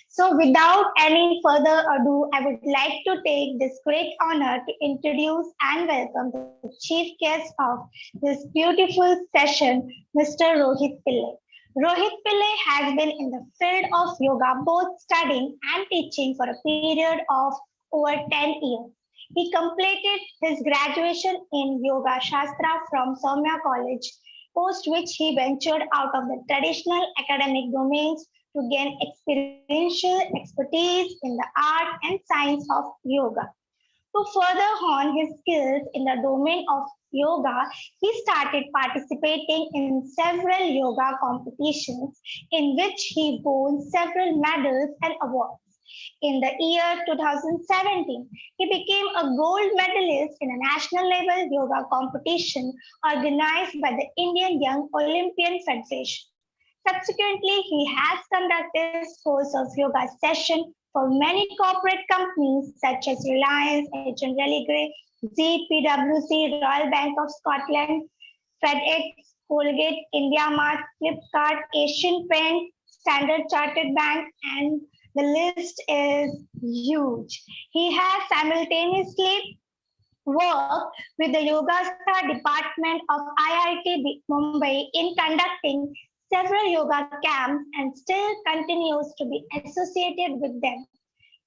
So, without any further ado, I would like to take this great honor to introduce and welcome the chief guest of this beautiful session, Mr. Rohit Pillai. Rohit Pillai has been in the field of yoga, both studying and teaching for a period of over 10 years. He completed his graduation in Yoga Shastra from Soumya College, post which he ventured out of the traditional academic domains to gain experiential expertise in the art and science of yoga. To further hone his skills in the domain of yoga, he started participating in several yoga competitions in which he won several medals and awards. In the year 2017, he became a gold medalist in a national level yoga competition organized by the Indian Young Olympian Federation. Subsequently, he has conducted scores of yoga sessions for many corporate companies such as Reliance, Agent Religare, ZPWC, Royal Bank of Scotland, FedEx, Colgate, IndiaMart, Flipkart, Asian Paint, Standard Chartered Bank, and the list is huge. He has simultaneously worked with the Yoga Star department of IIT Mumbai in conducting several yoga camps and still continues to be associated with them.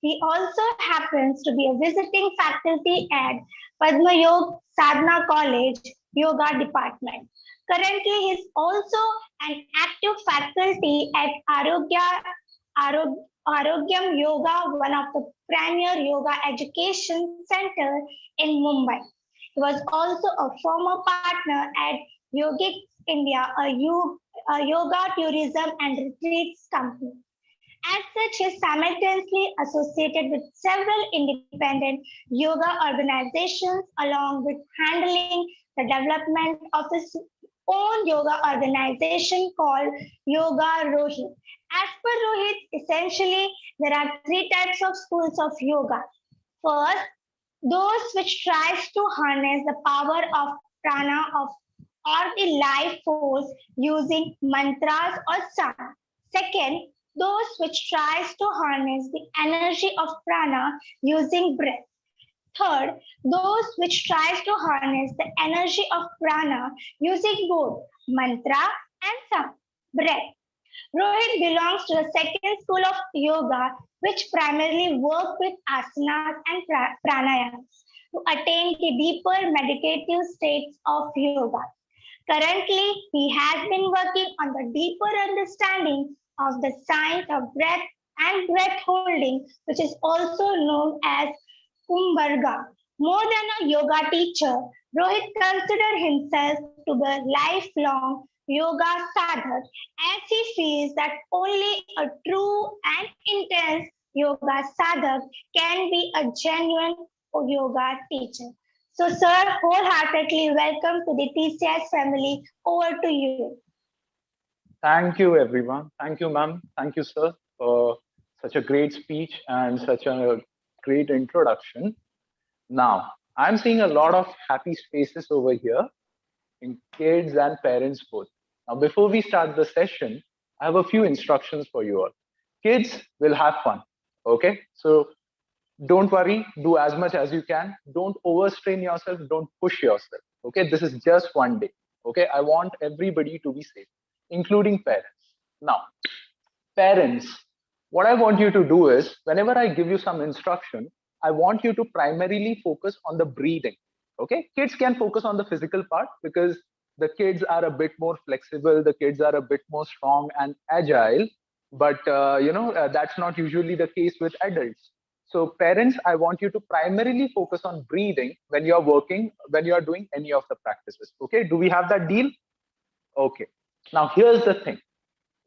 He also happens to be a visiting faculty at Padma Yoga Sadhana College Yoga Department. Currently, he is also an active faculty at Arogyam Yoga, one of the premier yoga education center in Mumbai. He was also a former partner at Yogic India, a yoga tourism and retreats company. As such, he is simultaneously associated with several independent yoga organizations, along with handling the development of his own yoga organization called Yoga Rohit. As per Rohit, essentially, there are three types of schools of yoga. First, those which tries to harness the power of prana of or the life force using mantras or sound. Second, those which tries to harness the energy of prana using breath. Third, those which tries to harness the energy of prana using both mantra and sound, breath. Rohit belongs to the second school of yoga, which primarily work with asanas and pranayams to attain the deeper meditative states of yoga. Currently, he has been working on the deeper understanding of the science of breath and breath holding, which is also known as Kumbharga. More than a yoga teacher, Rohit considers himself to be a lifelong yoga sadhak as he feels that only a true and intense yoga sadhak can be a genuine yoga teacher. So, sir, wholeheartedly welcome to the TCS family. Over to you. Thank you, everyone. Thank you, ma'am. Thank you, sir, for such a great speech and such a great introduction. Now, I'm seeing a lot of happy faces over here in kids and parents both. Now, before we start the session, I have a few instructions for you all. Kids will have fun. Okay. So don't worry, do as much as you can. Don't overstrain yourself. Don't push yourself. Okay. This is just one day. Okay. I want everybody to be safe, including parents. Now, parents, what I want you to do is whenever I give you some instruction, I want you to primarily focus on the breathing. Okay. Kids can focus on the physical part because the kids are a bit more flexible. The kids are a bit more strong and agile. But, that's not usually the case with adults. So parents, I want you to primarily focus on breathing when you're working, when you're doing any of the practices. Okay. Do we have that deal? Okay. Now, here's the thing.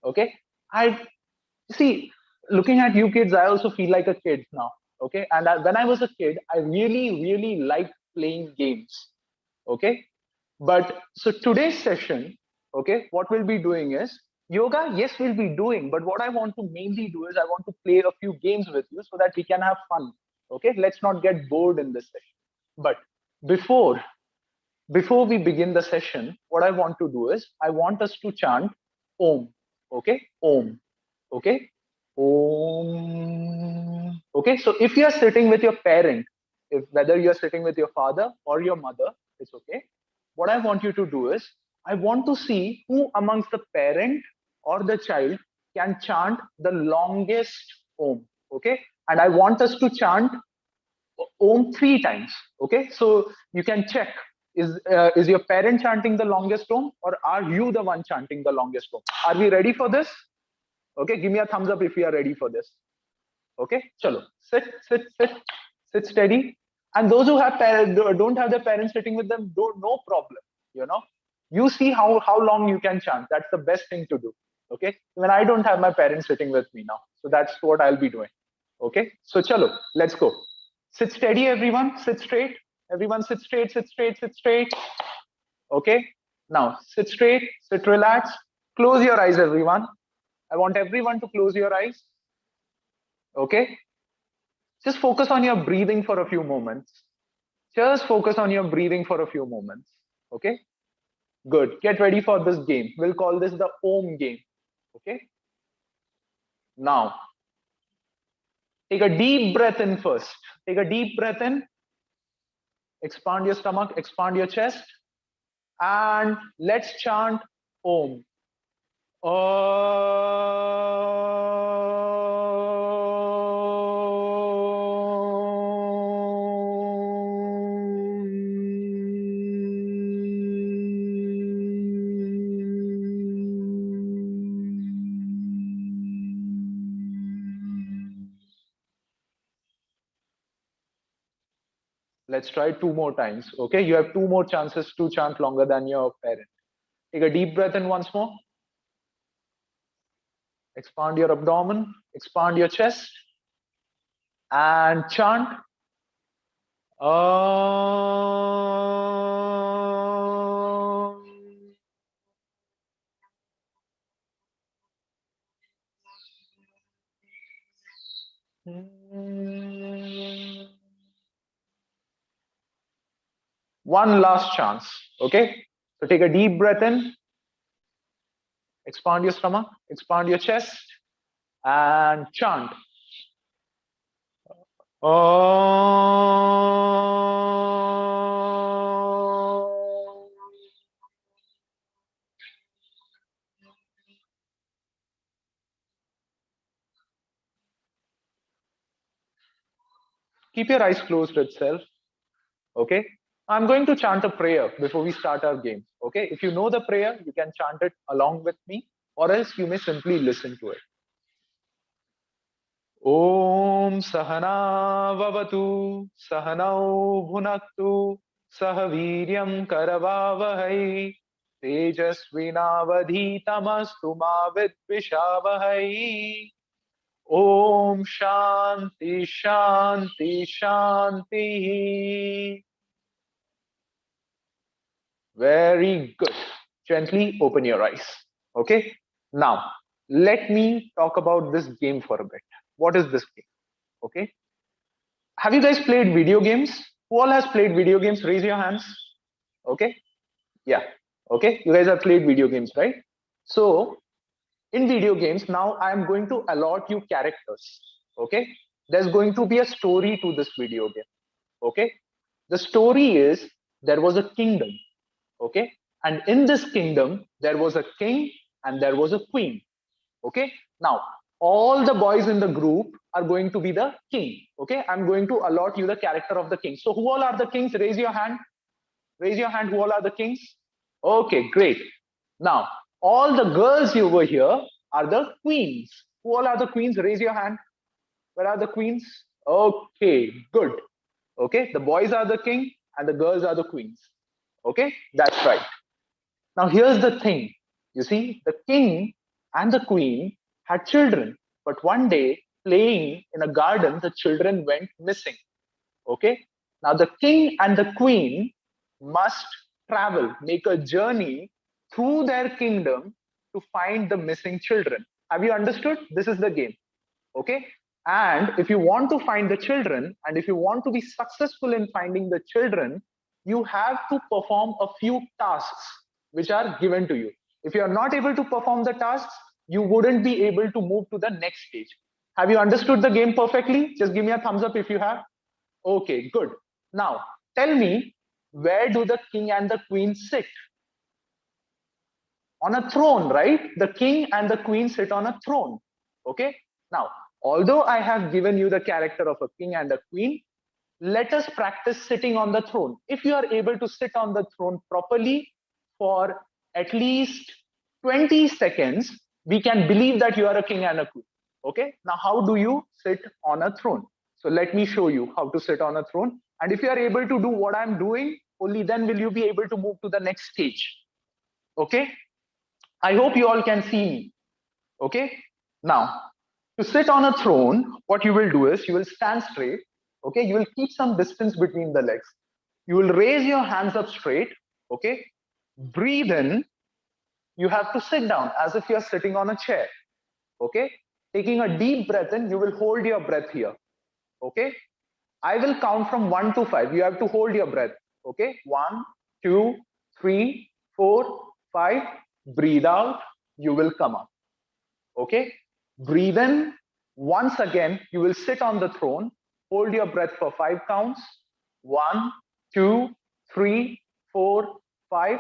Okay. I see, looking at you kids, I also feel like a kid now. Okay. And when I was a kid, I really, really liked playing games. Okay. But so today's session, okay, what we'll be doing is yoga, yes, we'll be doing, but what I want to mainly do is I want to play a few games with you so that we can have fun. Okay, let's not get bored in this session. But before we begin the session, what I want to do is I want us to chant Om. Okay, Om. Okay. Om. Okay, so if you are sitting with your parent, if whether you're sitting with your father or your mother, it's okay. What I want you to do is, I want to see who amongst the parent or the child can chant the longest Om. Okay, and I want us to chant Om 3 times. Okay, so you can check, is your parent chanting the longest Om, or are you the one chanting the longest Om? Are we ready for this? Okay, give me a thumbs up if you are ready for this. Okay, chalo, sit steady. And those who have don't have their parents sitting with them, don't, no problem. You know, you see how long you can chant. That's the best thing to do. Okay, when I don't have my parents sitting with me now, so that's what I'll be doing. Okay, so chalo, let's go. Sit steady, everyone. Sit straight. Everyone, sit straight. Sit straight. Sit straight. Okay. Now sit straight. Sit relaxed. Close your eyes, everyone. I want everyone to close your eyes. Okay. Just focus on your breathing for a few moments. Just focus on your breathing for a few moments. Okay. Good. Get ready for this game. We'll call this the Om game. Okay. Now, take a deep breath in first. Take a deep breath in. Expand your stomach, expand your chest. And let's chant Om. Let's try 2 more times. Okay, you have 2 more chances to chant longer than your parent. Take a deep breath in once more. Expand your abdomen, expand your chest, and chant. One last chance. Okay, so take a deep breath in, expand your stomach, expand your chest, and chant. Keep your eyes closed itself. Okay, I'm going to chant a prayer before we start our game. Okay, if you know the prayer, you can chant it along with me, or else you may simply listen to it. Om Sahana Vavatu Sahanau Bhunaktu Sahaviryam Karavavahai Tejasvinavadhitamastu ma vidvishavahai. Om Shanti Shanti Shanti. Very good. Gently open your eyes. Okay. Now, let me talk about this game for a bit. What is this game? Okay. Have you guys played video games? Who all has played video games? Raise your hands. Okay. Yeah. Okay. You guys have played video games, right? So, in video games, now I am going to allot you characters. Okay. There's going to be a story to this video game. Okay. The story is, there was a kingdom. Okay, and in this kingdom there was a king and there was a queen. Okay, now all the boys in the group are going to be the king. Okay, I'm going to allot you the character of the king. So who all are the kings? Raise your hand. Raise your hand. Who all are the kings? Okay, great. Now all the girls over here are the queens. Who all are the queens? Raise your hand. Where are the queens? Okay, good. Okay, the boys are the king and the girls are the queens. Okay, that's right. Now here's the thing. You see, the king and the queen had children, but one day playing in a garden, the children went missing. Okay, now the king and the queen must travel, make a journey through their kingdom to find the missing children. Have you understood? This is the game. Okay, and if you want to find the children, and if you want to be successful in finding the children, you have to perform a few tasks which are given to you. If you are not able to perform the tasks, you wouldn't be able to move to the next stage. Have you understood the game perfectly? Just give me a thumbs up if you have. Okay, good. Now, tell me, where do the king and the queen sit? On a throne, right? The king and the queen sit on a throne. Okay. Now, although I have given you the character of a king and a queen, let us practice sitting on the throne. If you are able to sit on the throne properly for at least 20 seconds, we can believe that you are a king and a queen. Okay. Now, how do you sit on a throne? So let me show you how to sit on a throne. And if you are able to do what I'm doing, only then will you be able to move to the next stage. Okay. I hope you all can see me. Okay. Now, to sit on a throne, what you will do is you will stand straight. Okay. You will keep some distance between the legs. You will raise your hands up straight. Okay. Breathe in. You have to sit down as if you're sitting on a chair. Okay. Taking a deep breath in, you will hold your breath here. Okay. I will count from 1 to 5. You have to hold your breath. Okay. 1, 2, 3, 4, 5. Breathe out. You will come up. Okay. Breathe in. Once again, you will sit on the throne. Hold your breath for 5 counts. 1, 2, 3, 4, 5.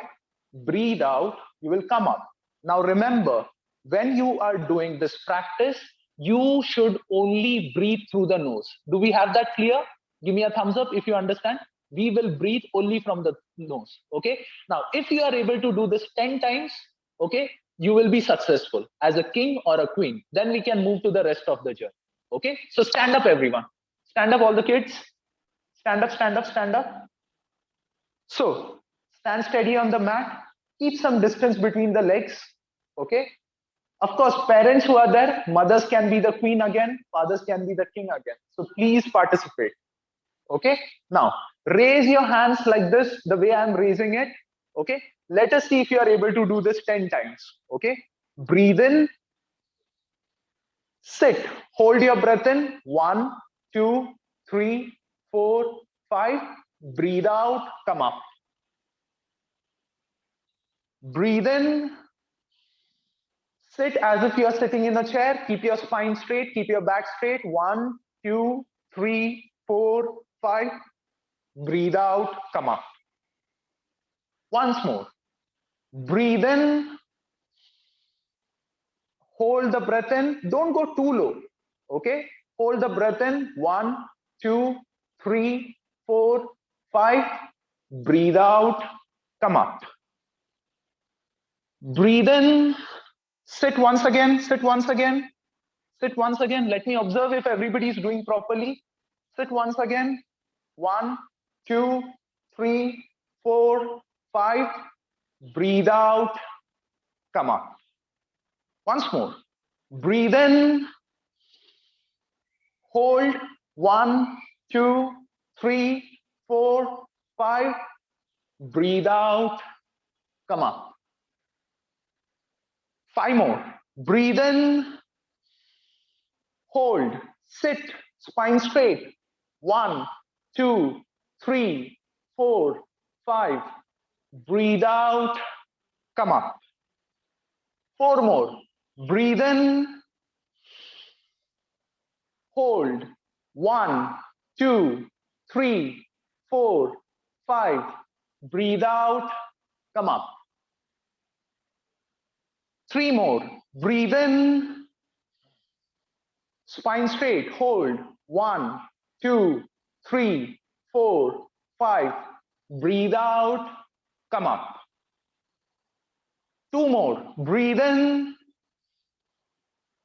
Breathe out. You will come up. Now remember, when you are doing this practice, you should only breathe through the nose. Do we have that clear? Give me a thumbs up if you understand. We will breathe only from the nose. Okay. Now, if you are able to do this 10 times, okay, you will be successful as a king or a queen. Then we can move to the rest of the journey. Okay. So stand up, everyone. Stand up, all the kids. Stand up, stand up, stand up. So stand steady on the mat. Keep some distance between the legs. Okay. Of course, parents who are there, mothers can be the queen again, fathers can be the king again. So please participate. Okay. Now raise your hands like this, the way I'm raising it. Okay. Let us see if you are able to do this 10 times. Okay. Breathe in. Sit. Hold your breath in. 1, 2, 3, 4, 5. Breathe out. Come up. Breathe in. Sit as if you are sitting in a chair. Keep your spine straight. Keep your back straight. 1, 2, 3, 4, 5. Breathe out. Come up. Once more. Breathe in. Hold the breath in. Don't go too low. Okay. Hold the breath in. 1, 2, 3, 4, 5. Breathe out. Come up. Breathe in. Sit once again. Sit once again. Sit once again. Let me observe if everybody is doing properly. Sit once again. 1, 2, 3, 4, 5. Breathe out. Come up. Once more. Breathe in. Hold. 1, 2, 3, 4, 5. Breathe out. Come up. 5 more. Breathe in. Hold. Sit. Spine straight. 1, 2, 3, 4, 5. Breathe out. Come up. 4 more. Breathe in. Hold. 1, 2, 3, 4, 5. Breathe out. Come up. 3 more. Breathe in. Spine straight. Hold. 1, 2, 3, 4, 5. Breathe out. Come up. 2 more. Breathe in.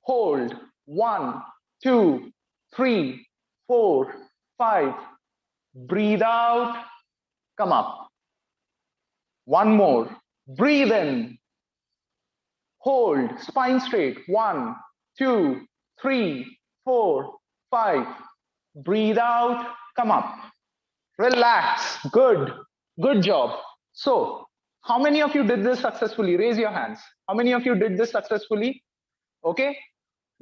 Hold. 1, 2, 3, 4, 5. Breathe out. Come up. 1 more. Breathe in. Hold. Spine straight. 1, 2, 3, 4, 5. Breathe out. Come up. Relax. Good. Good job. So, how many of you did this successfully? Raise your hands. How many of you did this successfully? Okay.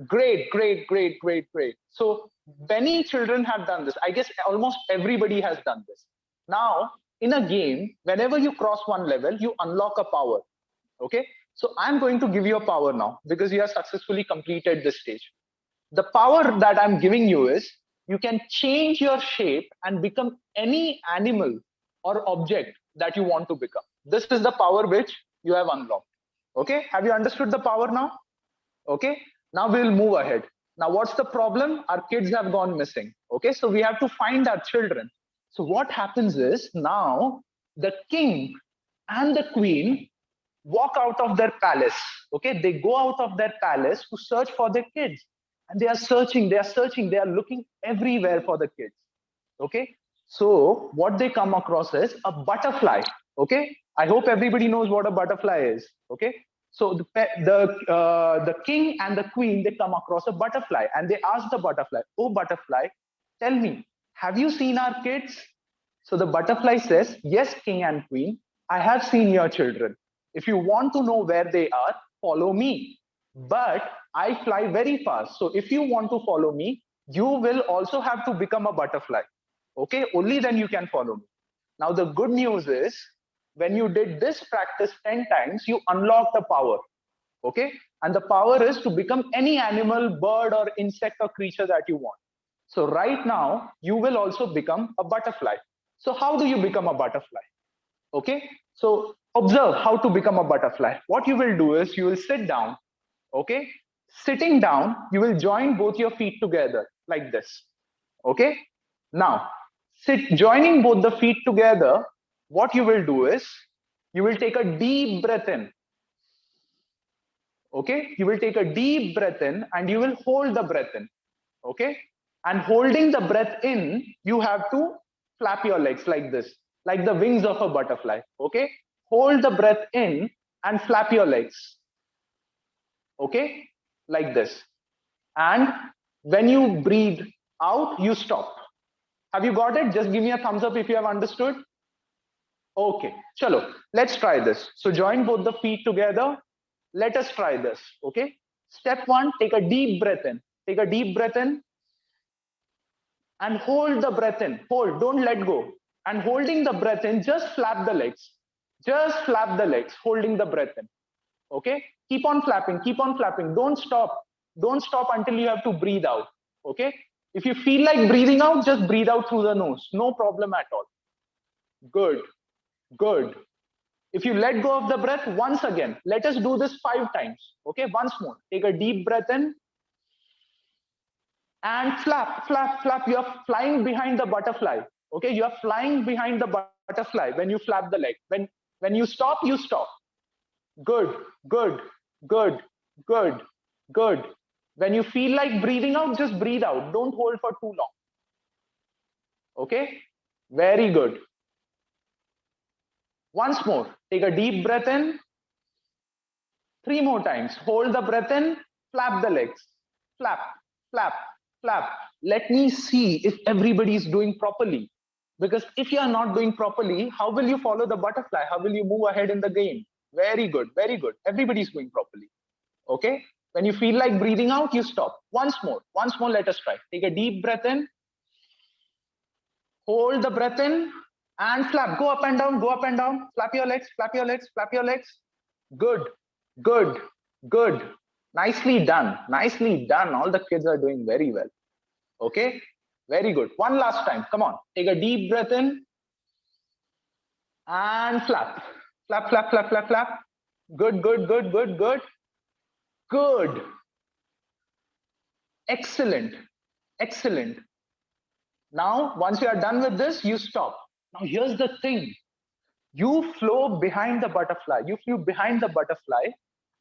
Great, great, great, great, great. So many children have done this. I guess almost everybody has done this. Now, in a game, whenever you cross one level, you unlock a power. Okay. So I'm going to give you a power now because you have successfully completed this stage. The power that I'm giving you is you can change your shape and become any animal or object that you want to become. This is the power which you have unlocked. Okay, have you understood the power now? Okay, now we'll move ahead. Now, what's the problem? Our kids have gone missing. Okay, so we have to find our children. So, what happens is now the king and the queen walk out of their palace. Okay, they go out of their palace to search for their kids. And they are searching, they are looking everywhere for the kids. Okay, so what they come across is a butterfly. Okay, I hope everybody knows what a butterfly is. Okay, so the king and the queen, they come across a butterfly and they ask the butterfly, "Oh butterfly, tell me, have you seen our kids?" So the butterfly says, "Yes, king and queen, I have seen your children. If you want to know where they are, follow me. But I fly very fast. So if you want to follow me, you will also have to become a butterfly. Okay, only then you can follow me." Now, the good news is when you did this practice 10 times, you unlock the power. Okay, and the power is to become any animal, bird, or insect or creature that you want. So, right now, you will also become a butterfly. So, how do you become a butterfly? Okay, so observe how to become a butterfly. What you will do is you will sit down. Okay, sitting down, you will join both your feet together like this. Okay, now joining both the feet together. What you will do is you will take a deep breath in. Okay, you will take a deep breath in and you will hold the breath in. Okay, and holding the breath in, you have to flap your legs like this, like the wings of a butterfly. Okay, hold the breath in and flap your legs. Okay, like this. And when you breathe out, you stop. Have you got it? Just give me a thumbs up if you have understood. Okay, chalo, let's try this. So join both the feet together. Let us try this. Okay, step one, take a deep breath in. Take a deep breath in and hold the breath in. Hold, don't let go. And holding the breath in, just flap the legs. Just flap the legs, holding the breath in. Okay, keep on flapping, keep on flapping. Don't stop. Don't stop until you have to breathe out. Okay, if you feel like breathing out, just breathe out through the nose. No problem at all. Good, good. If you let go of the breath once again, let us do this 5 times. Okay, once more. Take a deep breath in and flap, flap, flap. You are flying behind the butterfly. Okay, you are flying behind the butterfly when you flap the leg. When you stop, you stop. Good, good, good, good, good. When you feel like breathing out, just breathe out. Don't hold for too long. Okay, very good. Once more, take a deep breath in. 3 more times. Hold the breath in, flap the legs. Flap, flap, flap. Let me see if everybody is doing properly. Because if you are not doing properly, how will you follow the butterfly? How will you move ahead in the game? Very good, very good. Everybody is doing properly. Okay? When you feel like breathing out, you stop. Once more, let us try. Take a deep breath in, hold the breath in, and flap. Go up and down, go up and down. Flap your legs, flap your legs, flap your legs. Good, good, good. Nicely done, nicely done. All the kids are doing very well. Okay, very good. One last time. Come on, take a deep breath in and flap. Flap, flap, flap, flap, flap. Good, good, good, good, good. Good. Excellent, excellent. Now, once you are done with this, you stop. Now, here's the thing. You flew behind the butterfly. You flew behind the butterfly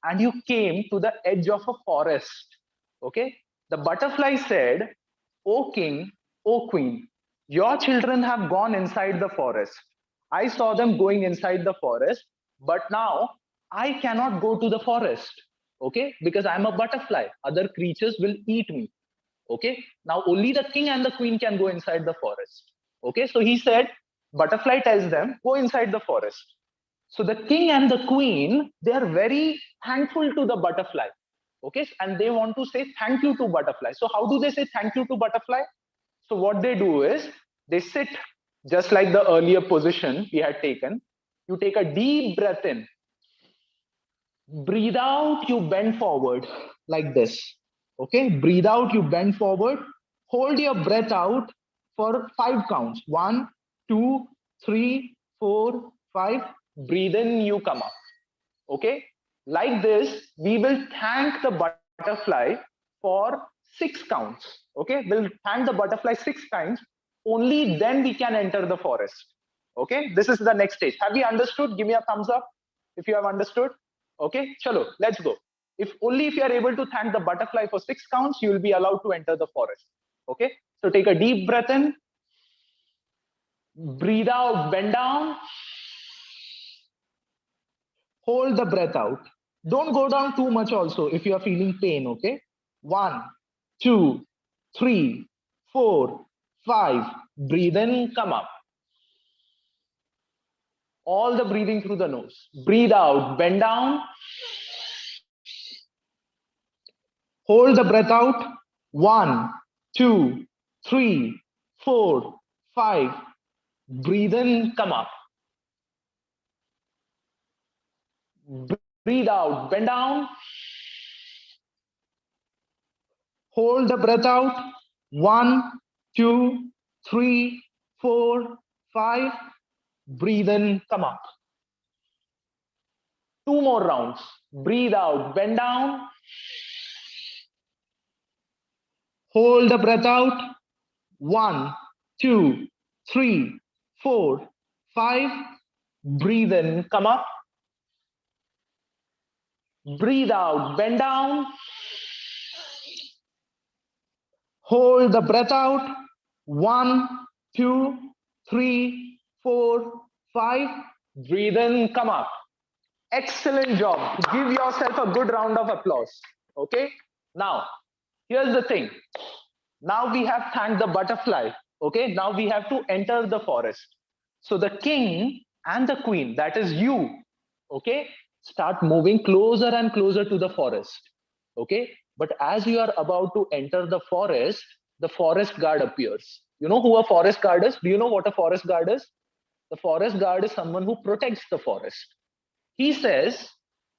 and you came to the edge of a forest. Okay. The butterfly said, "O king, O queen, your children have gone inside the forest. I saw them going inside the forest, but now I cannot go to the forest. Okay. Because I'm a butterfly. Other creatures will eat me. Okay, now only the king and the queen can go inside the forest. Okay, so he said, butterfly tells them, go inside the forest. So the king and the queen, they are very thankful to the butterfly. Okay, and they want to say thank you to butterfly. So how do they say thank you to butterfly? So what they do is they sit just like the earlier position we had taken. You take a deep breath in, breathe out, you bend forward like this. Okay, breathe out, you bend forward. Hold your breath out for 5 counts. 1, 2, 3, 4, 5. Breathe in, you come up. Okay, like this, we will thank the butterfly for 6 counts. Okay, we'll thank the butterfly 6 times. Only then we can enter the forest. Okay, this is the next stage. Have you understood? Give me a thumbs up if you have understood. Okay, chalo, let's go. If you are able to thank the butterfly for 6 counts, you will be allowed to enter the forest. Okay, so take a deep breath in, breathe out, bend down, hold the breath out. Don't go down too much also if you are feeling pain. Okay, 1, 2, 3, 4, 5. Breathe in, come up. All the breathing through the nose. Breathe out, bend down. Hold the breath out. 1, 2, 3, 4, 5. Breathe in, come up. Breathe out, bend down. Hold the breath out. 1, 2, 3, 4, 5. Breathe in, come up. 2 more rounds. Breathe out, bend down. Hold the breath out. 1, 2, 3, 4, 5. Breathe in, come up. Breathe out, bend down. Hold the breath out. 1, 2, 3, 4, 5. Breathe in, come up. Excellent job. Give yourself a good round of applause. Okay. Now, here's the thing. Now we have thanked the butterfly. Okay. Now we have to enter the forest. So the king and the queen, that is you, okay, start moving closer and closer to the forest. Okay. But as you are about to enter the forest guard appears. You know who a forest guard is? Do you know what a forest guard is? The forest guard is someone who protects the forest. He says,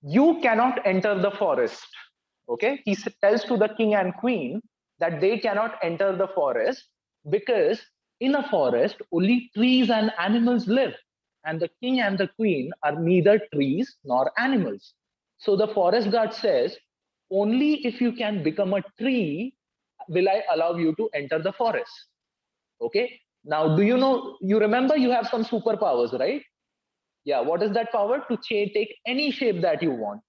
you cannot enter the forest. Okay. He tells to the king and queen that they cannot enter the forest because in a forest, only trees and animals live. And the king and the queen are neither trees nor animals. So the forest guard says, only if you can become a tree will I allow you to enter the forest. Okay. Now, do you know, you remember you have some superpowers, right? Yeah, what is that power? To take any shape that you want.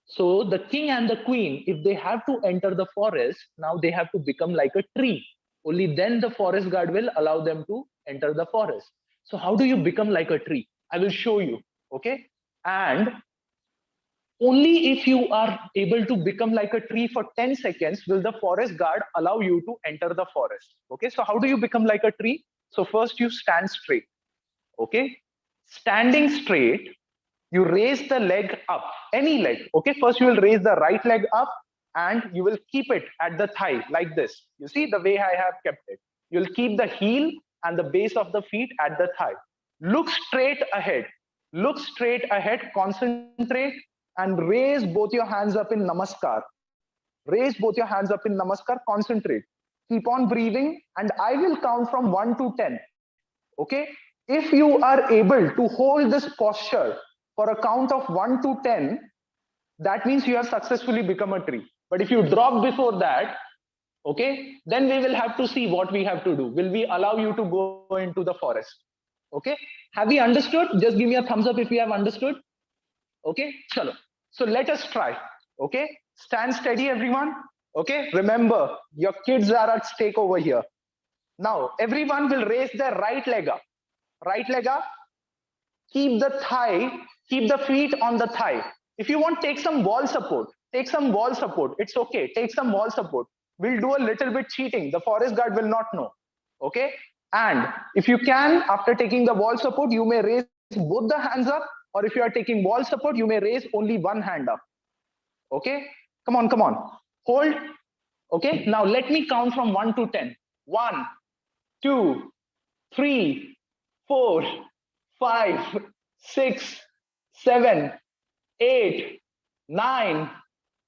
So the king and the queen, if they have to enter the forest, now they have to become like a tree. Only then the forest guard will allow them to enter the forest. So how do you become like a tree? I will show you. Okay. And only if you are able to become like a tree for 10 seconds will the forest guard allow you to enter the forest. Okay. So how do you become like a tree? So first you stand straight. Okay. Standing straight, you raise the leg up, any leg. Okay, first you will raise the right leg up and you will keep it at the thigh like this. You see the way I have kept it. You'll keep the heel and the base of the feet at the thigh. Look straight ahead. Look straight ahead, concentrate and raise both your hands up in namaskar. Raise both your hands up in namaskar, concentrate. Keep on breathing and I will count from 1 to 10. Okay, if you are able to hold this posture for a count of 1 to 10, that means you have successfully become a tree. But if you drop before that, okay, then we will have to see what we have to do. Will we allow you to go into the forest? Okay, have we understood? Just give me a thumbs up if you have understood. Okay, chalo. So let us try. Okay, stand steady, everyone. Okay, remember your kids are at stake over here. Now everyone will raise their right leg up. Right leg up. Keep the thigh, keep the feet on the thigh. If you want, take some wall support. Take some wall support. It's okay. Take some wall support. We'll do a little bit cheating. The forest guard will not know. Okay. And if you can, after taking the wall support, you may raise both the hands up. Or if you are taking wall support, you may raise only one hand up. Okay. Come on, come on. Hold. Okay. Now let me count from 1 to 10. 1, 2, 3, 4, 5, 6, 7, 8, 9,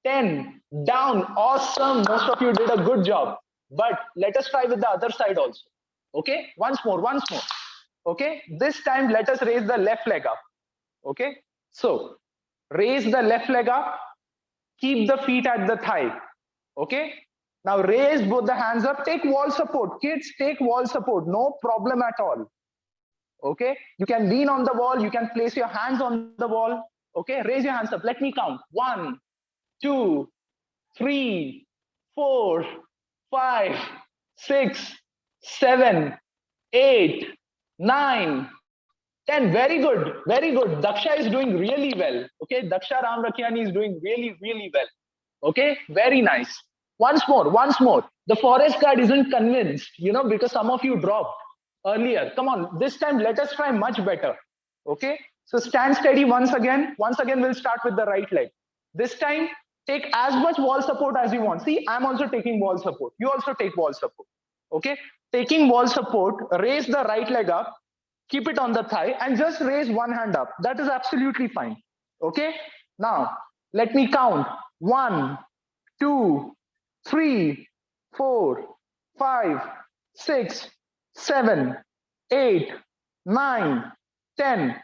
10. down. Awesome. Most of you did a good job. But let us try with the other side also. Okay, once more, once more. Okay, this time let us raise the left leg up. Okay, so raise the left leg up, keep the feet at the thigh. Okay, now raise both the hands up, take wall support. Kids, take wall support, no problem at all. Okay, you can lean on the wall, you can place your hands on the wall. Okay, raise your hands up. Let me count. 1, 2, 3, 4, 5, 6, 7, 8, 9, 10. Very good, very good. Daksha is doing really well. Okay, Daksha Ram Rakhiani is doing really, really well. Okay, very nice. Once more, once more. The forest guard isn't convinced, because some of you dropped earlier. Come on, this time let us try much better. Okay, so stand steady once again. Once again, we'll start with the right leg. This time, take as much wall support as you want. See, I'm also taking wall support. You also take wall support. Okay, taking wall support, raise the right leg up, keep it on the thigh, and just raise one hand up. That is absolutely fine. Okay, now let me count. 1, 2, 3, 4, 5, 6, 7, 8, 9, 10.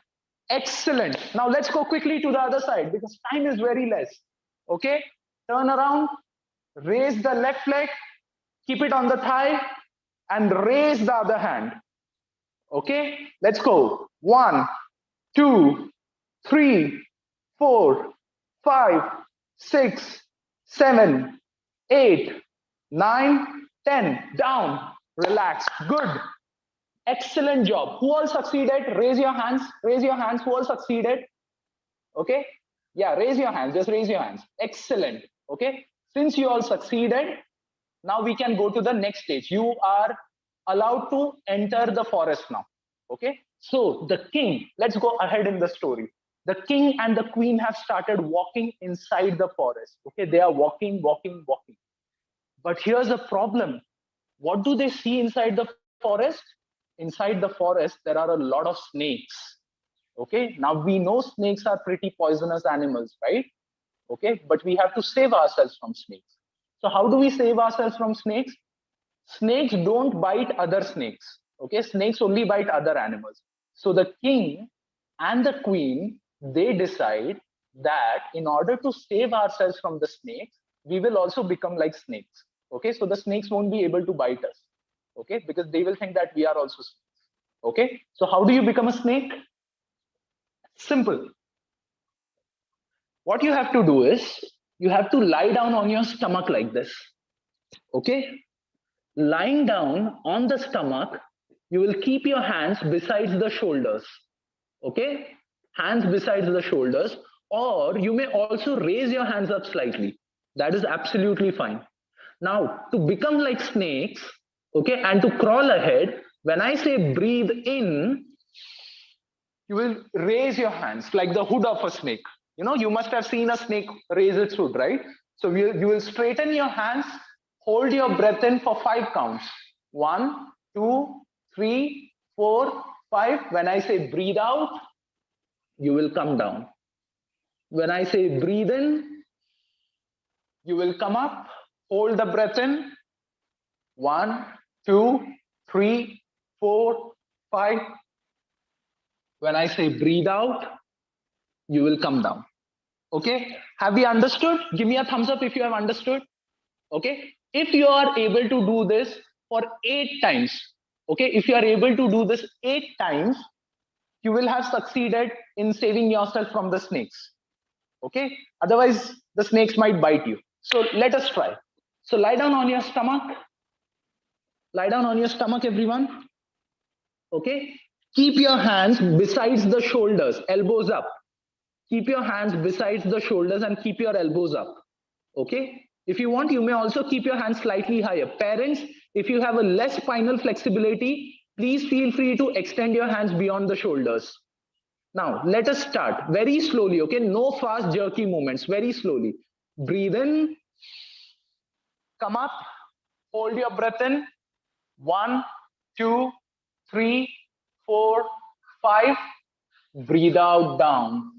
Excellent. Now let's go quickly to the other side because time is very less. Okay, turn around, raise the left leg, keep it on the thigh, and raise the other hand. Okay, let's go. 1, 2, 3, 4, 5, 6, 7, 8, 9, 10. Down. Relax. Good. Excellent job. Who all succeeded? Raise your hands. Raise your hands. Who all succeeded? Okay. Yeah, raise your hands. Just raise your hands. Excellent. Okay. Since you all succeeded, now we can go to the next stage. You are allowed to enter the forest now. Okay. So the king, let's go ahead in the story. The king and the queen have started walking inside the forest. Okay. They are walking, walking, walking. But here's a problem. What do they see inside the forest? Inside the forest, there are a lot of snakes. Okay. Now we know snakes are pretty poisonous animals, right? Okay. But we have to save ourselves from snakes. So how do we save ourselves from snakes? Snakes don't bite other snakes. Okay, snakes only bite other animals. So the king and the queen, they decide that in order to save ourselves from the snakes, we will also become like snakes. Okay, so the snakes won't be able to bite us. Okay, because they will think that we are also snakes. Okay, so how do you become a snake? Simple. What you have to do is you have to lie down on your stomach like this. Okay, lying down on the stomach, you will keep your hands besides the shoulders. Okay, hands besides the shoulders, or you may also raise your hands up slightly. That is absolutely fine. Now, to become like snakes, okay, and to crawl ahead, when I say breathe in, you will raise your hands like the hood of a snake. You must have seen a snake raise its hood, right? So you will straighten your hands, hold your breath in for 5 counts. 1, 2, 3, 4, 5. When I say breathe out, you will come down. When I say breathe in, you will come up, hold the breath in. 1, 2, 3, 4, 5. When I say breathe out, you will come down. Okay, have we understood? Give me a thumbs up if you have understood. Okay, if you are able to do this for 8 times, okay, if you are able to do this 8 times, you will have succeeded in saving yourself from the snakes. Okay, otherwise the snakes might bite you. So let us try. So lie down on your stomach. Lie down on your stomach, everyone. Okay, keep your hands besides the shoulders, elbows up. Keep your hands besides the shoulders and keep your elbows up. Okay, if you want, you may also keep your hands slightly higher. Parents, if you have a less spinal flexibility, please feel free to extend your hands beyond the shoulders. Now let us start very slowly. Okay, no fast jerky movements, very slowly. Breathe in, come up, hold your breath in. 1, 2, 3, 4, 5. Breathe out, down.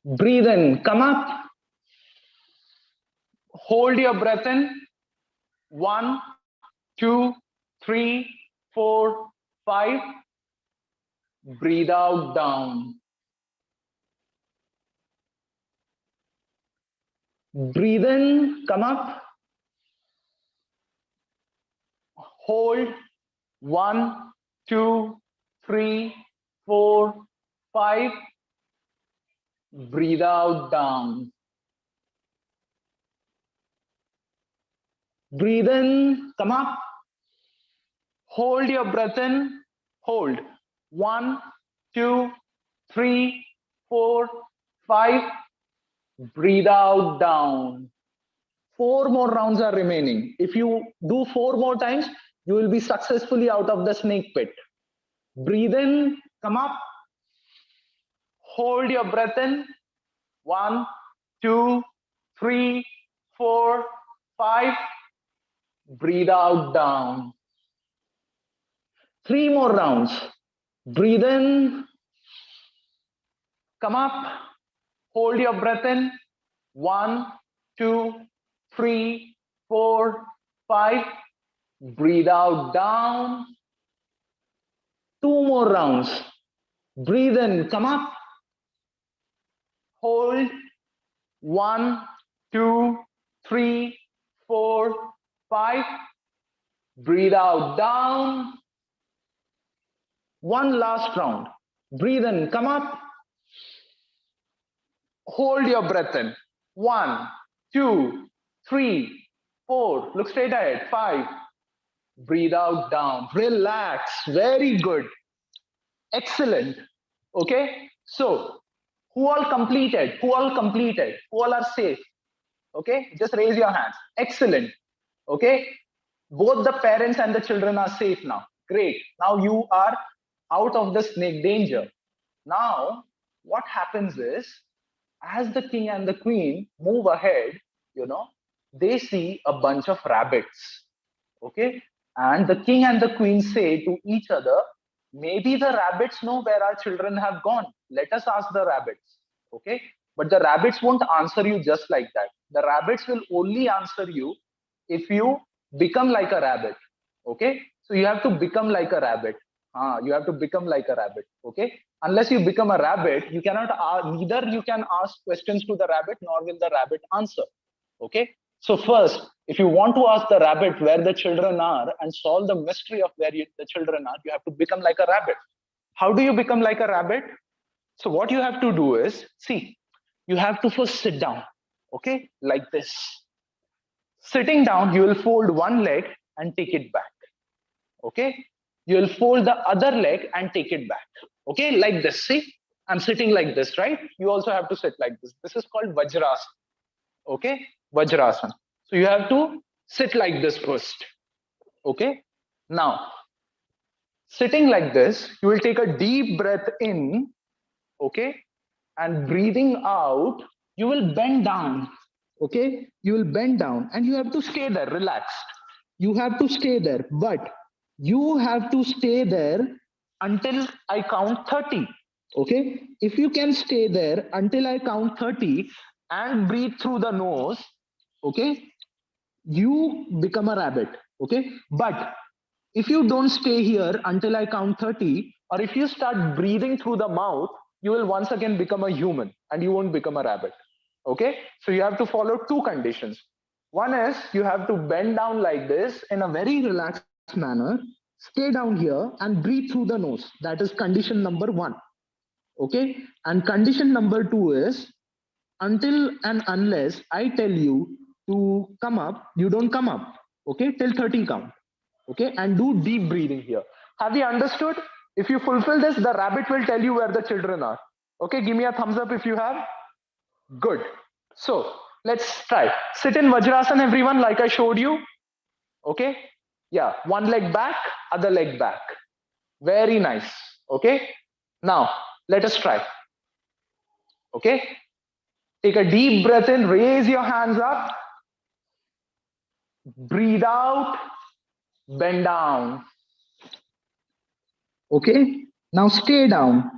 Breathe in, come up. Hold your breath in. 1, 2, 3, 4, 5. Breathe out, down. Breathe in, come up. Hold. 1, 2, 3, 4, 5. Breathe out, down. Breathe in, come up. Hold your breath in. Hold. 1, 2, 3, 4, 5. Breathe out, down. 4 more rounds are remaining. If you do 4 more times, you will be successfully out of the snake pit. Breathe in, come up. Hold your breath in. 1, 2, 3, 4, 5. Breathe out, down. 3 more rounds. Breathe in, come up. Hold your breath in. 1, 2, 3, 4, 5. Breathe out, down. 2 more rounds. Breathe in, come up. Hold. 1, 2, 3, 4, 5. Breathe out, down. 1 last round. Breathe in, come up. Hold your breath in. 1, 2, 3, 4. Look straight ahead. 5. Breathe out, down. Relax. Very good. Excellent. Okay. So, who all completed? Who all completed? Who all are safe? Okay. Just raise your hands. Excellent. Okay. Both the parents and the children are safe now. Great. Now you are out of the snake danger. Now, what happens is, as the king and the queen move ahead, they see a bunch of rabbits. Okay. And the king and the queen say to each other, maybe the rabbits know where our children have gone. Let us ask the rabbits. Okay. But the rabbits won't answer you just like that. The rabbits will only answer you if you become like a rabbit. Okay. So you have to become like a rabbit. You have to become like a rabbit. Okay. Unless you become a rabbit, you cannot, neither you can ask questions to the rabbit, nor will the rabbit answer. Okay. So first, if you want to ask the rabbit where the children are and solve the mystery of where the children are, you have to become like a rabbit. How do you become like a rabbit? So what you have to do is, see, you have to first sit down. Okay. Like this. Sitting down, you will fold one leg and take it back. Okay. You will fold the other leg and take it back. Okay. Like this. See, I'm sitting like this, right? You also have to sit like this. This is called Vajrasana. Okay. Vajrasana. So you have to sit like this first. Okay. Now, sitting like this, you will take a deep breath in. Okay. And breathing out, you will bend down. Okay. You will bend down and you have to stay there relaxed. You have to stay there, but you have to stay there until I count 30. Okay. If you can stay there until I count 30 and breathe through the nose, okay, you become a rabbit. Okay. But if you don't stay here until I count 30, or if you start breathing through the mouth, you will once again become a human and you won't become a rabbit. Okay. So you have to follow 2 conditions. One is you have to bend down like this in a very relaxed manner, stay down here and breathe through the nose. That is condition number 1. Okay. And condition number 2 is, until and unless I tell you to come up, you don't come up. Okay. Till 30 count. Okay. And do deep breathing here. Have you understood? If you fulfill this, the rabbit will tell you where the children are. Okay. Give me a thumbs up if you have. Good. So let's try. Sit in Vajrasana, everyone, like I showed you. Okay. Yeah. One leg back, other leg back. Very nice. Okay. Now let us try. Okay. Take a deep breath in, raise your hands up. Breathe out, bend down. Okay. Now stay down.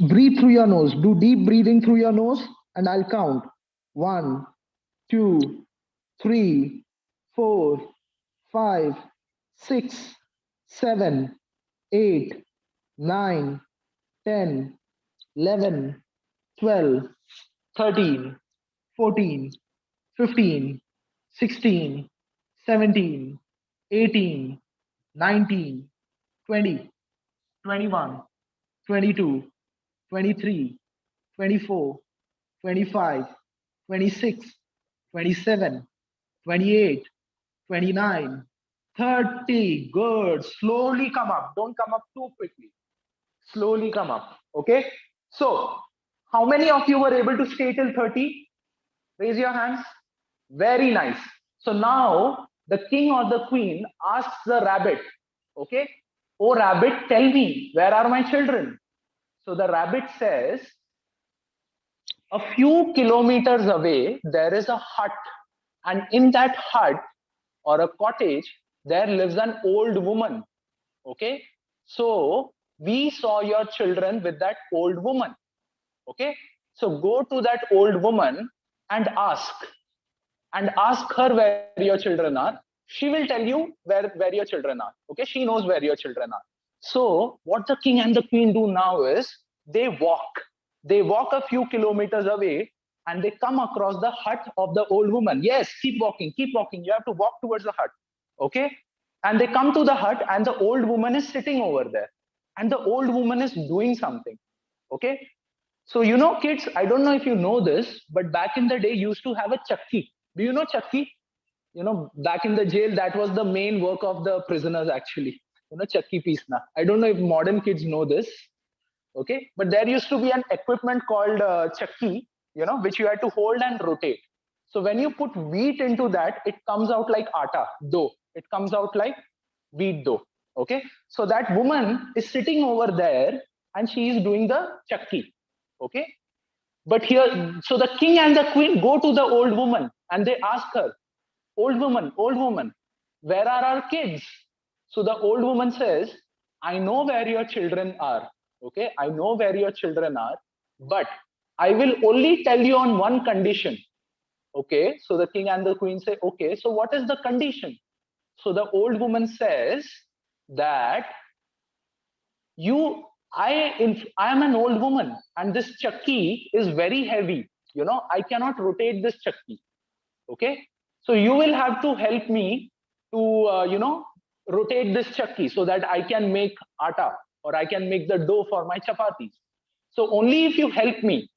Breathe through your nose. Do deep breathing through your nose, and I'll count. 1, 2, 3, 4, 5, 6, 7, 8, 9, 10, 11, 12, 13, 14, 15, 16, 17, 18, 19, 20, 21, 22, 23, 24, 25, 26, 27, 28, 29, 30. Good. Slowly come up. Don't come up too quickly. Slowly come up. Okay. So, how many of you were able to stay till 30? Raise your hands. Very nice. So now the king or the queen asks the rabbit, okay, oh rabbit, tell me, where are my children? So the rabbit says, a few kilometers away, there is a hut. And in that hut or a cottage, there lives an old woman. Okay. So we saw your children with that old woman. Okay. So go to that old woman and ask her where your children are. She will tell you where your children are. Okay. She knows where your children are. So what the king and the queen do now is they walk. They walk a few kilometers away and they come across the hut of the old woman. Yes, keep walking, keep walking. You have to walk towards the hut. Okay. And they come to the hut and the old woman is sitting over there. And the old woman is doing something. Okay. So, you know, kids, I don't know if you know this, but back in the day, you used to have a chakki. Do you know chakki? You know, back in the jail, that was the main work of the prisoners, actually. You know, chakki pisna. I don't know if modern kids know this. Okay. But there used to be an equipment called chakki, you know, which you had to hold and rotate. So when you put wheat into that, it comes out like atta, dough. It comes out like wheat dough. Okay. So that woman is sitting over there and she is doing the chakki. Okay. But here, so the king and the queen go to the old woman and they ask her, old woman, where are our kids? So the old woman says, I know where your children are. Okay. I know where your children are, but I will only tell you on one condition. Okay. So the king and the queen say, okay, so what is the condition? So the old woman says that I am an old woman and this chakki is very heavy. You know, I cannot rotate this chakki. Okay. So you will have to help me to, rotate this chakki so that I can make atta or I can make the dough for my chapatis. So only if you help me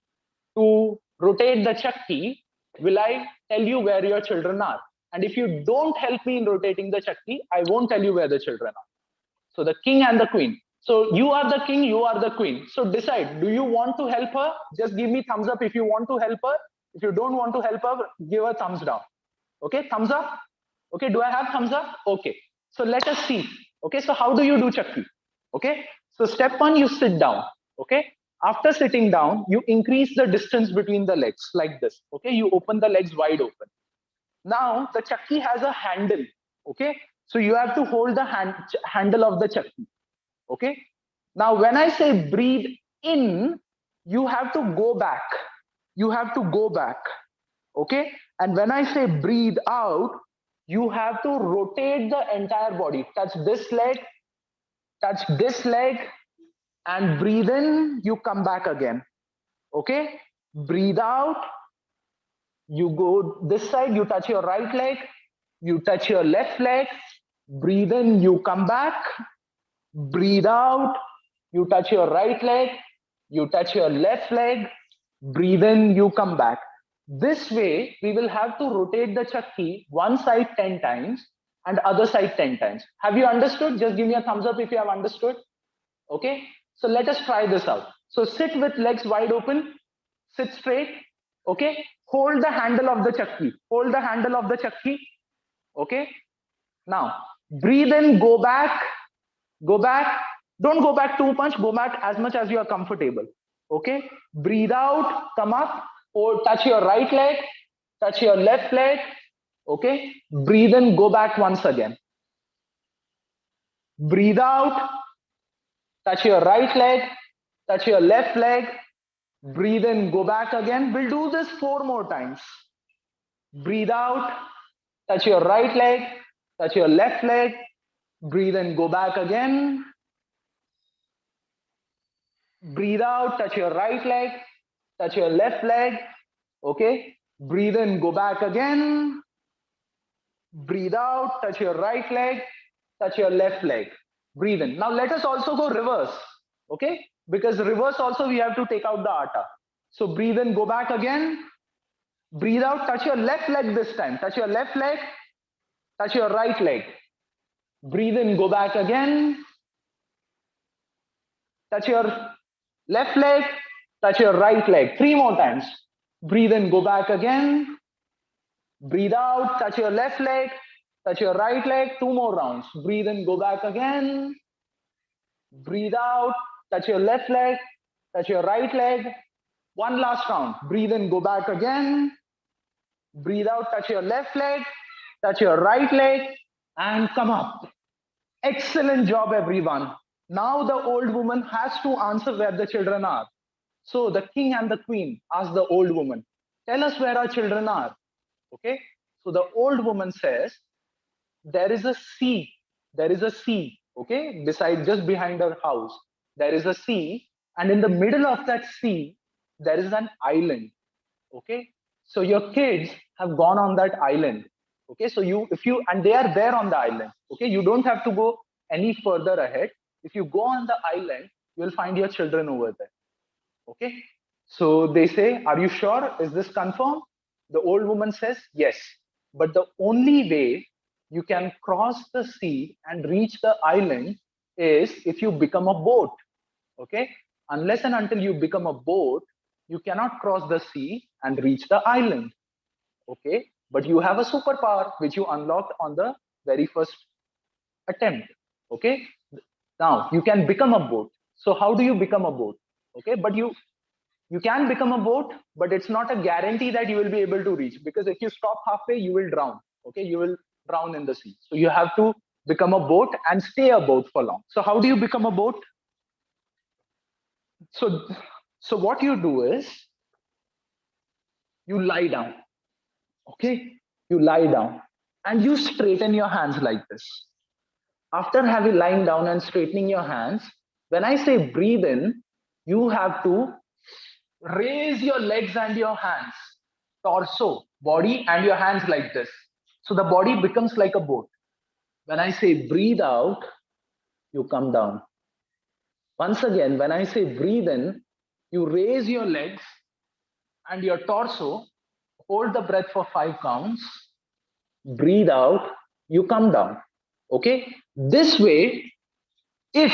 to rotate the chakki will I tell you where your children are. And if you don't help me in rotating the chakki, I won't tell you where the children are. So the king and the queen. So you are the king, you are the queen. So decide, do you want to help her? Just give me thumbs up if you want to help her. If you don't want to help her, give her thumbs down. Okay, thumbs up. Okay, do I have thumbs up? Okay. So let us see. Okay, so how do you do chakki? Okay, so step one, you sit down. Okay, after sitting down, you increase the distance between the legs like this. Okay, you open the legs wide open. Now the chakki has a handle. Okay, so you have to hold the handle of the chakki. Okay, now when I say breathe in, you have to go back. You have to go back. Okay, and when I say breathe out, you have to rotate the entire body. Touch this leg, and breathe in, you come back again. Okay, breathe out, you go this side, you touch your right leg, you touch your left leg, breathe in, you come back, breathe out, you touch your right leg, you touch your left leg, breathe in, you come back. This way, we will have to rotate the chakki one side 10 times and other side 10 times. Have you understood? Just give me a thumbs up if you have understood. Okay, so let us try this out. So sit with legs wide open, sit straight. Okay, hold the handle of the chakki. Hold the handle of the chakki. Okay, now breathe in, go back, go back. Don't go back too much, go back as much as you are comfortable. Okay, breathe out, come up, or touch your right leg, touch your left leg. Okay, breathe in, go back once again. Breathe out, touch your right leg, touch your left leg, breathe in, go back again. We'll do this 4 more times. Breathe out, touch your right leg, touch your left leg, breathe in, go back again. Breathe out, touch your right leg, touch your left leg. Okay, breathe in, go back again. Breathe out, touch your right leg, touch your left leg. Breathe in. Now let us also go reverse. Okay, because reverse also we have to take out the atta. So breathe in, go back again. Breathe out, touch your left leg this time. Touch your left leg, touch your right leg. Breathe in, go back again. Touch your left leg, touch your right leg. 3 more times. Breathe in, go back again. Breathe out, touch your left leg, touch your right leg. 2 more rounds. Breathe in, go back again. Breathe out, touch your left leg, touch your right leg. 1 last round. Breathe in, go back again. Breathe out, touch your left leg, touch your right leg, and come up. Excellent job, everyone. Now the old woman has to answer where the children are. So the king and the queen ask the old woman, tell us where our children are. Okay. So the old woman says, there is a sea. There is a sea. Okay. Just behind her house, there is a sea. And in the middle of that sea, there is an island. Okay. So your kids have gone on that island. Okay. So and they are there on the island. Okay. You don't have to go any further ahead. If you go on the island, you'll find your children over there. Okay. So they say, are you sure? Is this confirmed? The old woman says, yes. But the only way you can cross the sea and reach the island is if you become a boat. Okay. Unless and until you become a boat, you cannot cross the sea and reach the island. Okay. But you have a superpower which you unlocked on the very first attempt. Okay. Now you can become a boat. So how do you become a boat? Okay. But you can become a boat, but it's not a guarantee that you will be able to reach, because if you stop halfway, you will drown. Okay. You will drown in the sea. So you have to become a boat and stay a boat for long. So how do you become a boat? So what you do is you lie down. Okay. You lie down and you straighten your hands like this. After having lying down and straightening your hands, when I say breathe in, you have to raise your legs and your hands, torso, body, and your hands like this. So the body becomes like a boat. When I say breathe out, you come down. Once again, when I say breathe in, you raise your legs and your torso, hold the breath for 5 counts, breathe out, you come down. Okay. This way, if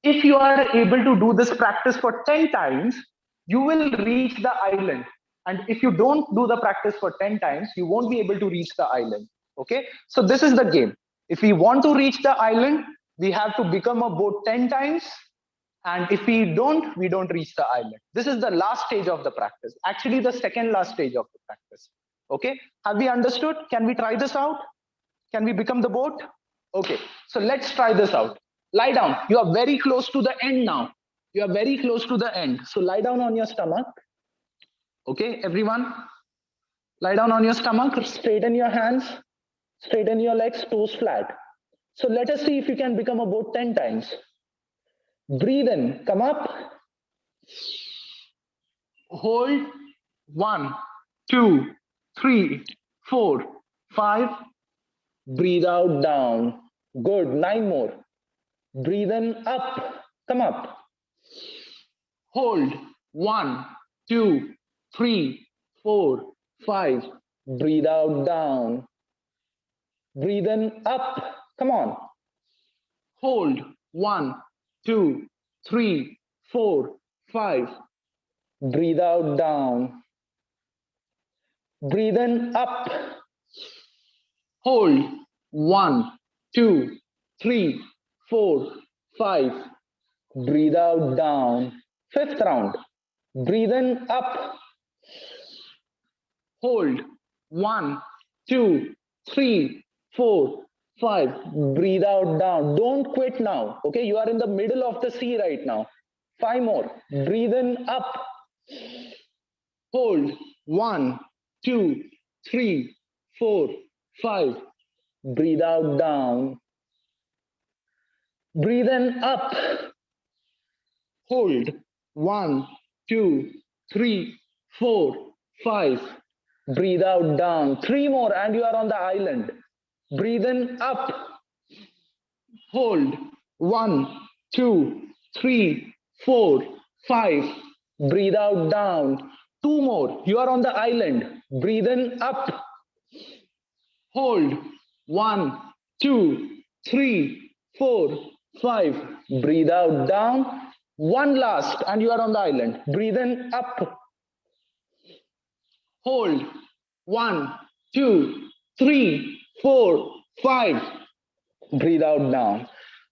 you are able to do this practice for 10 times, you will reach the island. And if you don't do the practice for 10 times, you won't be able to reach the island. Okay. So this is the game. If we want to reach the island, we have to become a boat 10 times. And if we don't reach the island. This is the last stage of the practice. Actually, the second last stage of the practice. Okay. Have we understood? Can we try this out? Can we become the boat? Okay. So let's try this out. Lie down. You are very close to the end now. You are very close to the end. So lie down on your stomach. Okay, everyone. Lie down on your stomach. Straighten your hands. Straighten your legs. Toes flat. So let us see if you can become a boat 10 times. Breathe in. Come up. Hold. 1, 2, 3, 4, 5. Breathe out, down. Good. 9 more. Breathe in, up. Come up. Hold. 1, 2, 3, 4, 5. Breathe out, down. Breathe in, up. Come on. Hold. 1, 2, 3, 4, 5. Breathe out, down. Breathe in, up. Hold. 1, 2, 3, 4, 5. Breathe out, down. 5th round. Breathe in, up. Hold. 1, 2, 3, 4, 5. Breathe out, down. Don't quit now. Okay, you are in the middle of the sea right now. 5 more. Breathe in, up. Hold. 1, 2, 3, 4, 5. Breathe out, down. Breathe in, up. Hold. 1, 2, 3, 4, 5. Breathe out, down. 3 more, and you are on the island. Breathe in, up. Hold. 1, 2, 3, 4, 5. Breathe out, down. 2 more. You are on the island. Breathe in, up. Hold. 1, 2, 3, 4, 5. Breathe out, down. 1 last, and you are on the island. Breathe in, up. Hold. 1, 2, 3, 4, 5. Breathe out, down.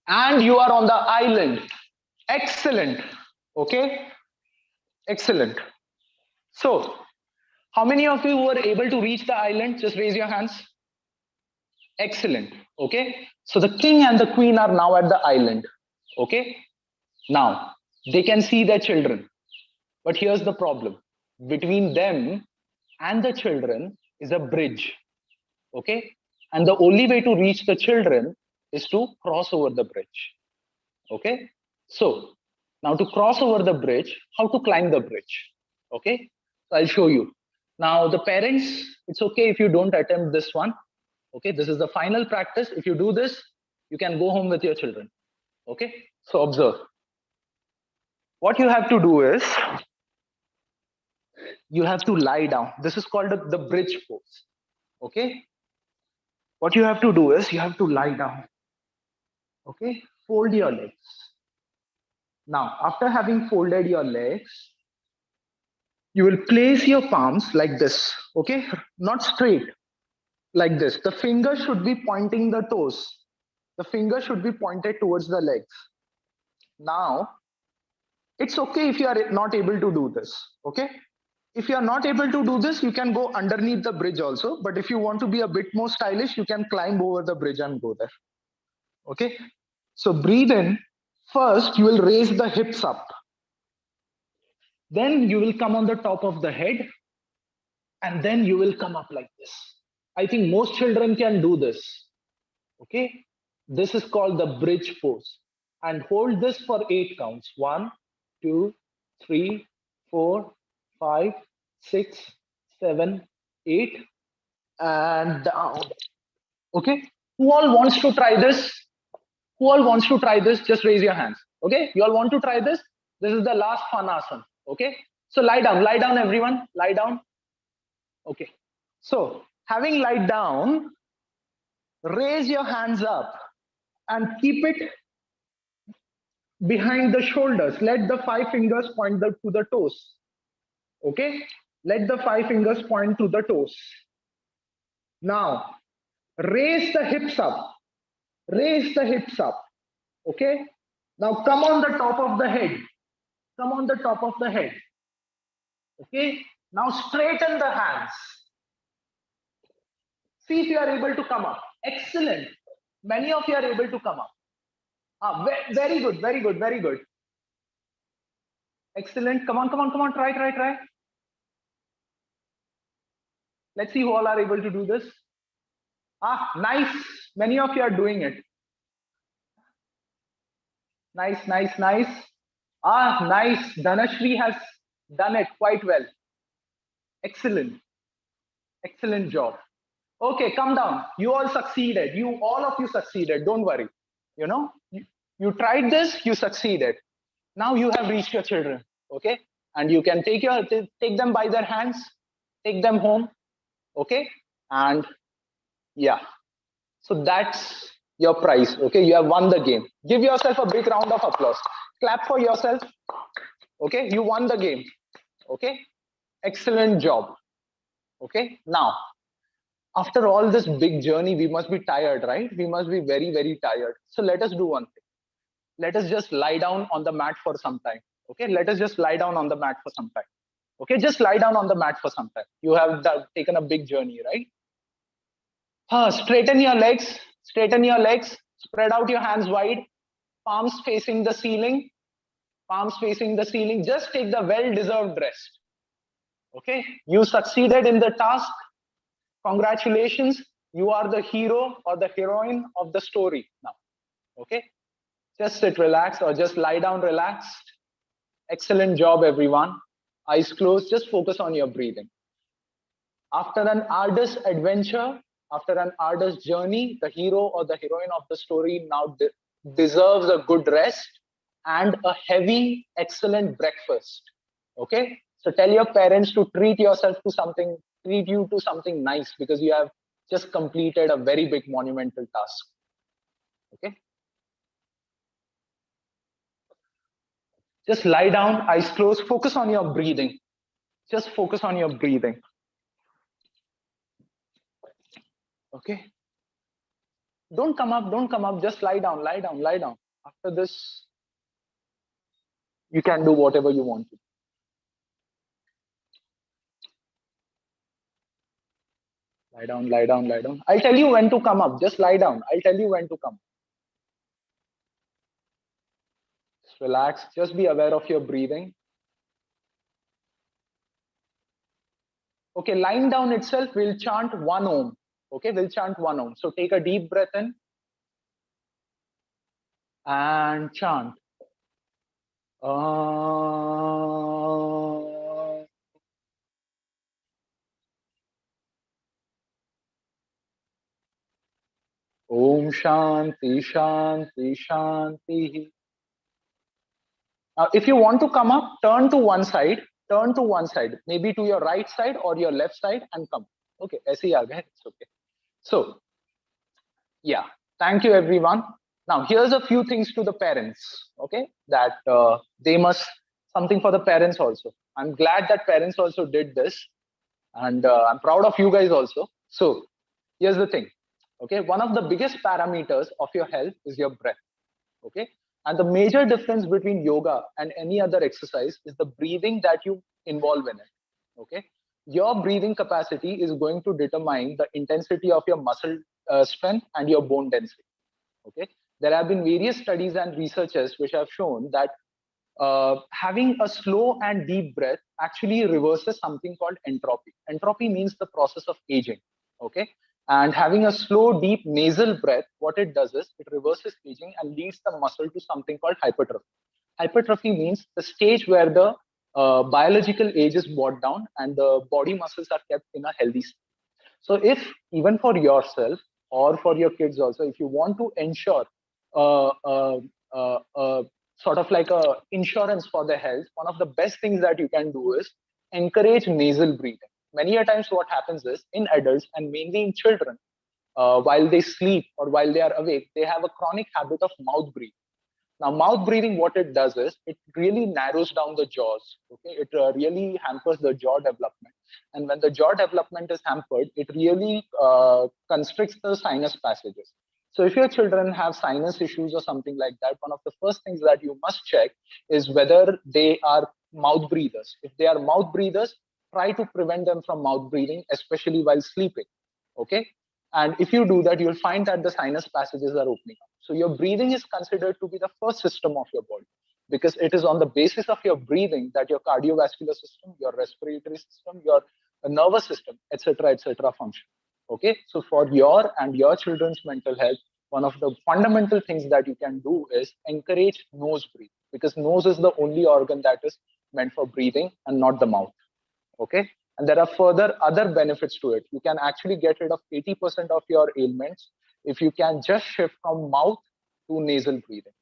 And you are on the island. Excellent. Okay? Excellent. So, how many of you were able to reach the island? Just raise your hands. Excellent. Okay? So, the king and the queen are now at the island. Okay? Now, they can see their children. But here's the problem. Between them and the children is a bridge. Okay? And the only way to reach the children is to cross over the bridge. Okay? So, now to cross over the bridge, how to climb the bridge? Okay? So I'll show you. Now, the parents, it's okay if you don't attempt this one. Okay? This is the final practice. If you do this, you can go home with your children. Okay? So observe. What you have to do is, you have to lie down. This is called the bridge pose. Okay? What you have to do is, you have to lie down. Okay? Fold your legs. Now, after having folded your legs, you will place your palms like this. Okay? Not straight, like this. The finger should be pointing the toes. The finger should be pointed towards the legs. Now, it's okay if you are not able to do this. Okay? If you are not able to do this, you can go underneath the bridge also. But if you want to be a bit more stylish, you can climb over the bridge and go there. Okay? So breathe in. First, you will raise the hips up. Then you will come on the top of the head. And then you will come up like this. I think most children can do this. Okay? This is called the bridge pose. And hold this for 8 counts. 1, 2, 3, 4, 5, 6, 7, 8. And down. Okay? Who all wants to try this? Who all wants to try this? Just raise your hands. Okay? You all want to try this? This is the last fun asana. Okay? So lie down everyone. Lie down. Okay. So having lied down, raise your hands up and keep it behind the shoulders. Let the 5 fingers point to the toes. Okay? Let the 5 fingers point to the toes. Now, raise the hips up. Raise the hips up. Okay? Now come on the top of the head. Come on the top of the head. Okay? Now straighten the hands. See if you are able to come up. Excellent. Many of you are able to come up. Very good, very good, very good. Excellent. Come on. Try. Let's see who all are able to do this. Nice. Many of you are doing it. Nice. Nice. Dhanashri has done it quite well. Excellent. Excellent job. Okay, come down. You all succeeded. All of you succeeded. Don't worry. You know, you tried this, you succeeded. Now you have reached your children. Okay? And you can take them by their hands, take them home. Okay? And yeah. So that's your prize. Okay? You have won the game. Give yourself a big round of applause. Clap for yourself. Okay? You won the game. Okay? Excellent job. Okay? Now, after all this big journey, we must be tired, right? We must be very, very tired. So let us do one thing. Let us just lie down on the mat for some time. Okay? Let us just lie down on the mat for some time. Okay? Just lie down on the mat for some time. You have taken a big journey, right? Straighten your legs. Straighten your legs. Spread out your hands wide. Palms facing the ceiling. palms facing the ceiling. Just take the well-deserved rest. Okay, you succeeded in the task. Congratulations, you are the hero or the heroine of the story now. Okay, just sit relaxed or just lie down relaxed. Excellent job, everyone. Eyes closed, just focus on your breathing. After an arduous adventure, after an arduous journey, the hero or the heroine of the story now deserves a good rest and a heavy, excellent breakfast. Okay, so tell your parents to treat you to something nice, because you have just completed a very big monumental task. Okay, just lie down, eyes closed, focus on your breathing. Just focus on your breathing. Okay, don't come up, just lie down. After this, you can do whatever you want to. Lie down. I'll tell you when to come up. Just lie down. I'll tell you when to come. Just relax. Just be aware of your breathing. Okay, lying down itself, we'll chant 1 Om. Okay, we'll chant 1 Om. So take a deep breath in and chant. Om Shanti Shanti Shanti. If you want to come up, turn to one side, maybe to your right side or your left side, and come. Okay, aise hi aa gaye, it's okay. So, yeah, thank you everyone. Now, here's a few things to the parents, okay, that they must, something for the parents also. I'm glad that parents also did this, and I'm proud of you guys also. So, here's the thing, okay, one of the biggest parameters of your health is your breath, okay, and the major difference between yoga and any other exercise is the breathing that you involve in it, okay. Your breathing capacity is going to determine the intensity of your muscle strength and your bone density, okay. There have been various studies and researches which have shown that having a slow and deep breath actually reverses something called entropy. Entropy means the process of aging, okay. And having a slow, deep nasal breath, what it does is it reverses aging and leads the muscle to something called hypertrophy. Hypertrophy means the stage where the biological age is brought down and the body muscles are kept in a healthy state. So if even for yourself or for your kids also, if you want to ensure sort of like a insurance for their health, one of the best things that you can do is encourage nasal breathing. Many a times what happens is in adults and mainly in children, while they sleep or while they are awake, they have a chronic habit of mouth breathing. Now, mouth breathing, what it does is it really narrows down the jaws. Okay, it really hampers the jaw development, and when the jaw development is hampered, it really constricts the sinus passages. So, if your children have sinus issues or something like that, one of the first things that you must check is whether they are mouth breathers. If they are mouth breathers, try to prevent them from mouth breathing, especially while sleeping. Okay, and if you do that, you'll find that the sinus passages are opening up. So your breathing is considered to be the first system of your body, because it is on the basis of your breathing that your cardiovascular system, your respiratory system, your nervous system, etc., function. Okay, so for your and your children's mental health, one of the fundamental things that you can do is encourage nose breathing, because nose is the only organ that is meant for breathing and not the mouth. Okay, and there are further other benefits to it. You can actually get rid of 80% of your ailments if you can just shift from mouth to nasal breathing.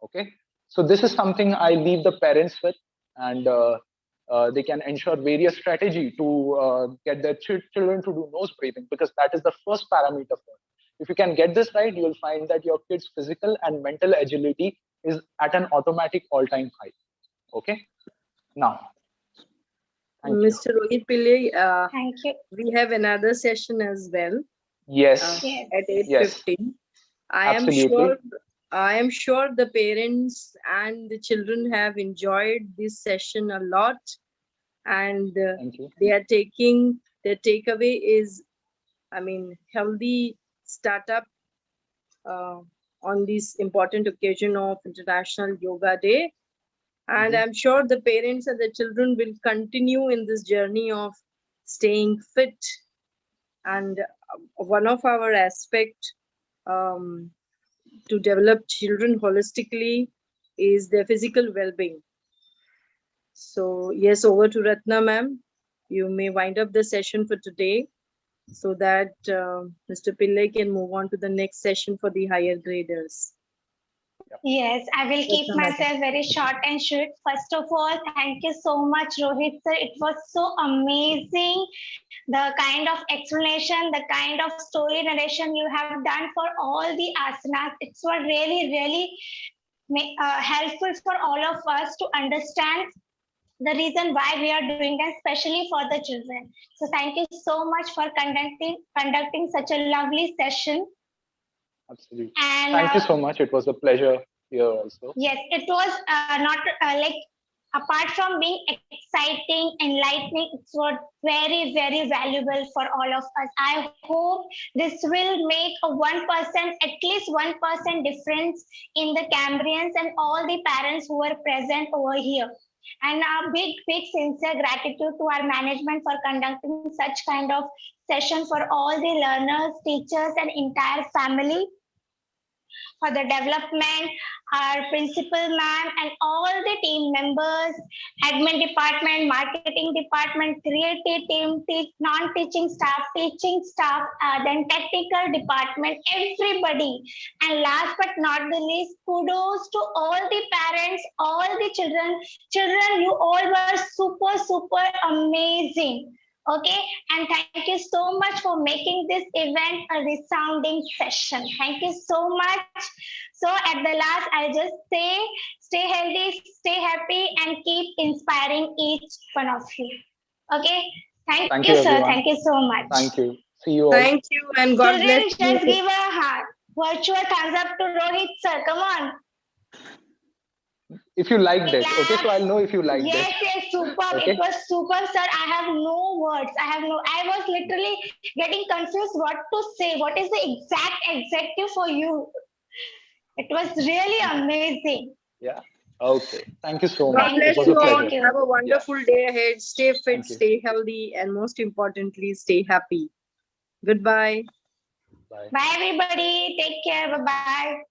Okay, so this is something I leave the parents with, and they can ensure various strategy to get their children to do nose breathing, because that is the first parameter for it. If you can get this right, you will find that your kids' physical and mental agility is at an automatic all-time high. Okay, now. Mr. Rohit Pillai, Thank you. we have another session as well. Yes. At 8:15. Yes. I am sure the parents and the children have enjoyed this session a lot, and they are taking, their takeaway is, I mean, healthy startup on this important occasion of International Yoga Day. And I'm sure the parents and the children will continue in this journey of staying fit. And one of our aspect to develop children holistically is their physical well-being. So yes, over to Ratna ma'am. You may wind up the session for today so that Mr. Pillai can move on to the next session for the higher graders. Yes, I will keep myself very short and sweet. First of all, thank you so much, Rohit sir. It was so amazing. The kind of explanation, the kind of story narration you have done for all the asanas. It's was really, really helpful for all of us to understand the reason why we are doing that, especially for the children. So thank you so much for conducting such a lovely session. Absolutely. And thank you so much. It was a pleasure here also. Yes, it was not like, apart from being exciting, enlightening, it was very, very valuable for all of us. I hope this will make a 1%, at least 1% difference in the Cambrians and all the parents who were present over here. And a big, big sincere gratitude to our management for conducting such kind of session for all the learners, teachers, and entire family. For the development, our principal ma'am and all the team members, admin department, marketing department, creative team, non-teaching staff, teaching staff, then technical department, everybody. And last but not the least, kudos to all the parents, all the children. Children, you all were super, super amazing. Okay, and thank you so much for making this event a resounding session. Thank you so much. So at the last, I'll just say, stay healthy, stay happy, and keep inspiring each one of you. Okay, thank you, sir. Everyone. Thank you so much. Thank you. See you all. Thank you, and God Children, bless you. just give a heart. Virtual thumbs up to Rohit, sir. Come on. If you liked it, okay, so I'll know if you liked it. Yes, super. Okay? It was super, sir. I have no words. I was literally getting confused what to say. What is the exact adjective for you? It was really amazing. Yeah. Okay. Thank you so God much. bless It was you a all. pleasure. Have a wonderful day ahead. Stay fit, Thank you. stay healthy, and most importantly, stay happy. Goodbye. Bye. Bye, everybody. Take care. Bye-bye.